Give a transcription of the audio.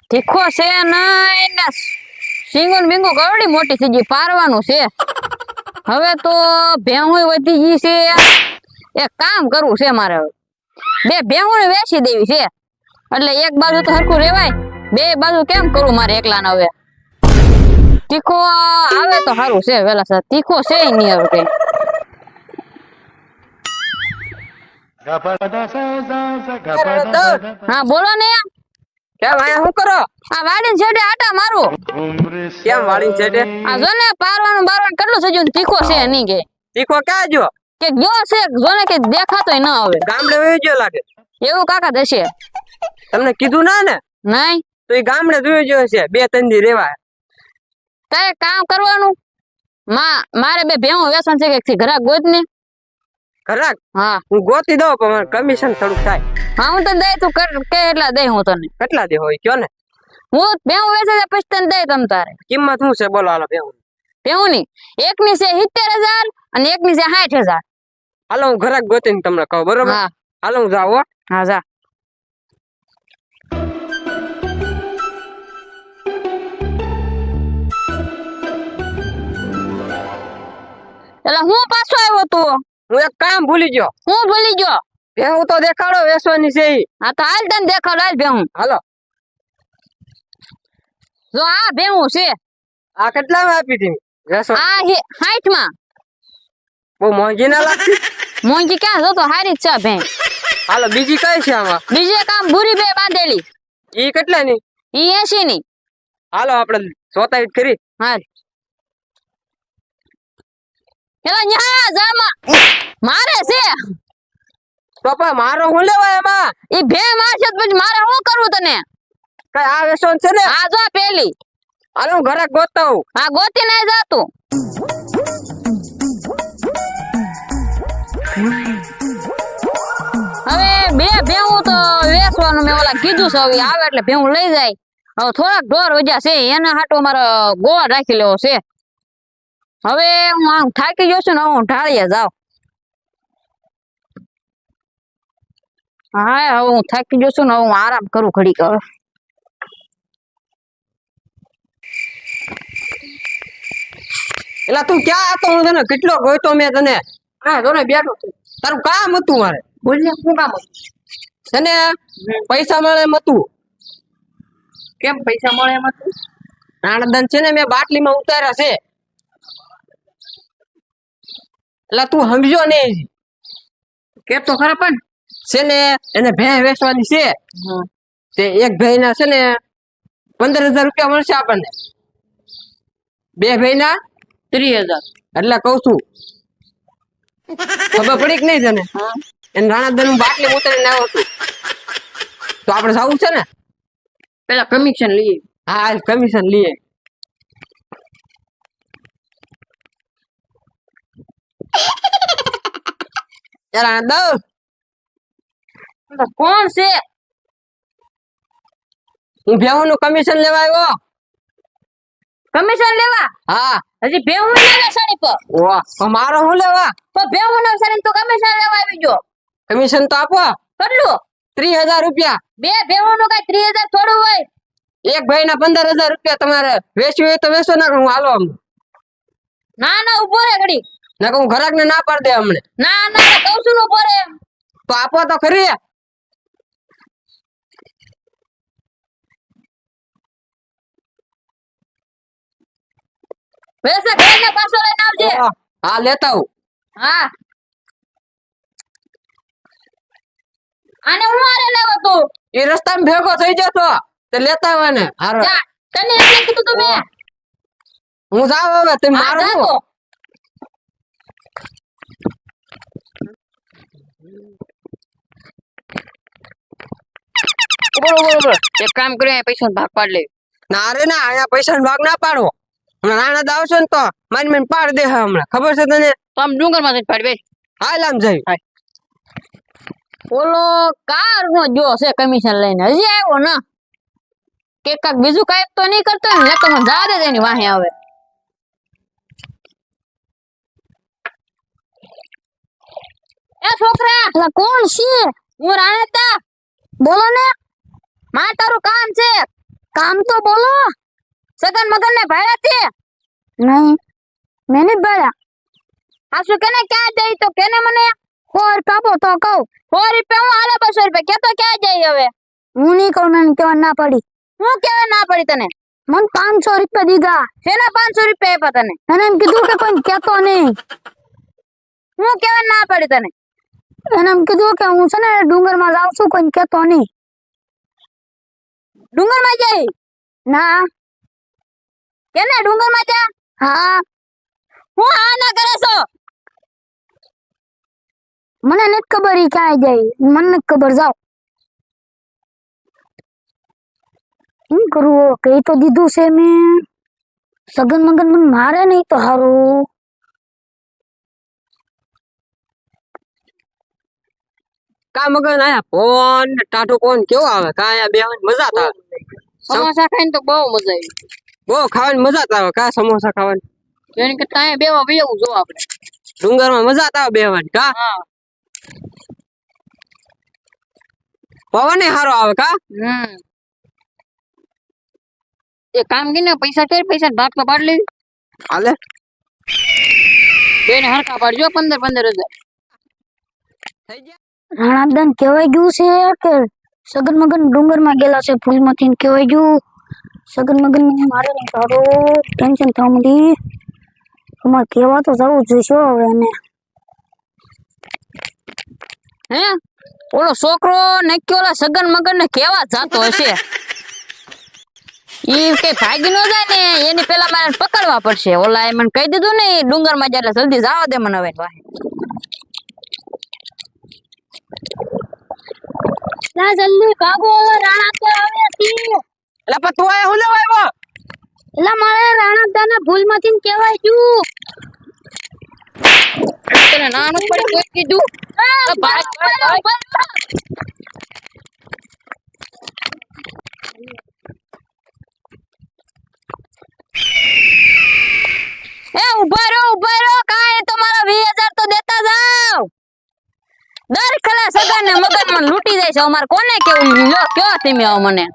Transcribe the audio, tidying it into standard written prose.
તીખો છે નહીં ને સિંગો ને બિંગો ગવડી મોટી થઈ ગઈ પારવાનું છે. હવે તો ભેહું વધી ગઈ છે. એક કામ કરવું છે મારે, બે ભેહું ને વેચી દેવી છે એટલે એક બાજુ તો હરખું રેવાય, બે બાજુ કેમ કરું મારે એકલા ને. હવે તીખો આવે તો સારું છે, વેલા સર તીખો છે નહીં હવે કઈ. હા બોલો ને. કેમ આયા શું કરો? આ વાડીને છેડે આટા મારું. કેમ વાળી છેટે? આ જો ને પારવાનું બારવાનું કેટલું સજ્જુ તીખો છે નહીં કે તીખો ક્યાં જો? કે ગયો છે જો ને કે દેખાતોય ન હવે. ગામડે વહી ગયો લાગે. એવું કાકા દશે તમને કીધું ના ને? નહીં તો એ ગામડે જોઈ ગયો છે, 2-3 દી રેવા. તારે કામ કરવાનું, મારે બે ભેહું વેસણ છે કે ઘરાક ગોત ને. ઘરાક? હા હું ગોતી દઉં પણ મારે કમિશન થોડુંક થાય. હા હું તને દઈ, તું કે એટલા દઈ હું તને. કેટલા દે હોય કયો ને? હું ભેહું વેચે છે પછી તને દઈ તમ તારે. કિંમત શું છે બોલો? હાલો ભેહું. ભેહું ની એકની છે 70,000 અને એકની છે 60,000. હાલો હું ઘરાક ગોતીને તમને કહું, બરોબર? હા હાલો હું જાઉં હો. હા જા. એટલે હું પાછો આવ્યો તું? હું એક કામ ભૂલી ગયો. હું ભૂલી ગયો? ભેહું તો દેખાડો વેચવાની છે ઈ. હા તો હાલ તને દેખાડ, હાલ ભેહું. હાલો. જો આ ભેહું છે. આ કેટલામાં આપી હતી વેચવા? આ 60 માં. બહુ મોંઘી ના લાગતી? મોંઘી ક્યાં, જો તો હારી જ છે ભેં. હાલો બીજી કઈ છે આમાં? બીજે કામ ભૂરી બે બાંધેલી. ઈ કેટલાની? ઈ 80 ની. હાલો આપણે જોતા ઈટ કરી. હાલ એલા ન્યા જામાં મારે છે. તો પણ મારો હું લેવાય એમાં? ઈ ભે મારશે તો પછી મારે શું કરવું તને? કઈ આ વેચવાનું છે ને? આ જો પેલી. હાલો હું ઘરાક ગોતતા હું. આ ગોતી નહીં જાતું. હવે બે ભેહું તો વેચવાનું મેં ઓલા કીધું છે, હવે આવે એટલે ભેહું લઈ જાય. હવે થોડાક ઢોર વજ્યા છે એના હાટો મારે ગોળ રાખી લેવો છે. હવે હું આમ થાકી ગયો છું ને, હું ઢાળીએ જાઉં. હા હવે હું થાકી ગયો છું ને, હું આરામ કરું ઘડીક. હવે એટલે તું ક્યાં હતો? હું તને કેટલો ગોતો મેં તને. હા જો ને બેઠો છું. તારું કામ હતું મારે. બોલ ને શું કામ હતું? છે ને પૈસા મળે એમ હતું. કેમ પૈસા મળે એમ હતું? રાણદન છે ને મેં બાટલીમાં ઉતાર્યા છે. એટલે તું સમજો નહીં. કે તો ખરા પણ છે ને એને ભેં વેચવાની છે. તે એક ભેં ના છે ને 15,000 રૂપિયા મળશે આપણને. બે ભેં ના 30,000. એટલે કઉ છું, ખબર પડી કે નહીં તને? એને રાણાદન હું બાટલી ઉતારીને આવ્યો છું. તો આપણે જવું છે ને? પેલા કમિશન લઈએ. હા કમિશન લઈએ. રાણાદન કોણ છે? હું ભેહું નું કમિશન લેવા આવ્યો. કમિશન લેવા? હા. હજી ભેહું લેવા સાડી પર. ઓહ તો મારો હું લેવા? તો ભેહું ના સાડી તો કમિશન લેવા આવી ગયો. કમિશન તો આપો. કેટલું? 30,000 રૂપિયા. બે ભેહું નું કઈ 30,000 થોડું હોય? એક ભાઈ ના 15,000 રૂપિયા. તમારે વેચવું હોય તો વેચો, ના હું હાલો. ના ના ઉભો રે ઘડી. ના હું ઘરાક ને ના પાડ દે અમને. ના ના કહું છું ઉભો રે. તો આપો તો ખરી. વેસે ઘરે ને પાછો લઈને આવજે. હા લેતા હું. હા આને હું આરે લેવો તું? એ રસ્તામાં ભેગો થઈ જતો તે લેતા આવે ને. હારો જા તને એટલે કીધું તું મેં. હું જાવ હવે. તમે હા, મારો જા શું? તો. બરોબર. એક કામ કર્યું પૈસા ભાગ પાડ લે. ના રે ના, અહીંયા પૈસા ભાગ ના પાડો. હમણાં રાણા આવશે ને તો મારી પાડ દે. હમણાં ખબર છે તને? તો આમ ડુંગર માં જઈને પાડ બે. હાલ આમ જઈ. ઓલો કાર નો જો છે કમિશન લઈને હજી આવ્યો ને. કે કાક બીજું કાંઈક તો નહીં કરતો ને તો મને જા દે એની વાહે આવે. એ છોકરા કોણ છે? હું રાણેતા બોલો ને. માં તારું કામ છે. કામ તો બોલો. સગન મગન ને ભાડ્યા છે. નહીં, મેં નહીં ભર્યા. આસુ કેને ક્યાં જાય તો કેને મને 100 રૂપિયા આપો તો કહું. 100 રૂપિયા હું હાલે 200 રૂપિયા કેતો ક્યાં જાય હવે. હું નહીં કહું, મને કહેવા ના પડી. હું કેવા ના પડી તને. મને 500 રૂપિયા દીધા. શેના 500 રૂપિયા આપ્યા તને. એને એમ કીધું કે કોઈ કહેતો નહીં. હું કેવા ના પડી તને. એને એમ કીધું કે હું છે ને ડુંગરમાં જાઉં છું, કોઈ કહેતો નહીં. ડુંગર માં જાય. ના. કેને ડુંગર માં જા. હા. હું આ ના કરે છો. મને નથી ખબર ઈ ક્યાં જાય. મને નથી ખબર. જાઓ. શું કરવું? કહી તો દીધું છે મેં. સગન મગન મને મારે નહીં તો હારું. કા મગન આયા ફોન ટાટુ કોણ કેવો આવે કા આયા બેહવાની મજા આવે. સમોસા ખાઈને તો બહુ મજા આવી. બહુ ખાવાની મજા આવે. કા સમોસા ખાવાની એની કરતા અહીંયા બેવા બેવું જો આપણે. ડુંગરમાં મજા આવે બેહવાની. કા હા. પવન હારો આવે. કા એ કામ કરીને પૈસા કરી પૈસા ભાગ તો પાડ લેવી. હાલે બેને હરખા પાડજો 15,000 થઈ ગયા. રાણાદાન કહેવાય ગયું છે કે સગન મગન ડુંગરમાં ગયેલા છે ફૂલમાંથી ને કહેવાય ગયું. સગન મગન મને મારે નહીં તો હારું. ટેન્શન થવા માંડી. અમારે કહેવા તો જવું જોઈશે હવે એને. હે ઓલો છોકરો નક્કી ઓલા સગન મગન ને કેવા જાતો હશે. ઈ કે ભાગી ન જાય ને એની પેલા મારે પકડવા પડશે. ઓલા એ મને કહી દીધું ને ડુંગર માં જાય જલ્દી જવા દે મને હવે પાસે. ના જલ્દી ભાગો, રાણાદા આવે છે. એટલે પણ તું આયા હું લેવા આવ્યો. એટલે મારે રાણાદાના ભૂલમાંથી કહેવાય ગયું. તને ના ન પડી કોઈ કીધું. ભાગ એ ઉભા રહો કાંઈ તમારા 20,000 તો દેતા જાવ. દર ખલા સગન ને મગન મને લૂટી જાય છે. અમારે કોને કેવું લ્યો કયો તમે આવો મને.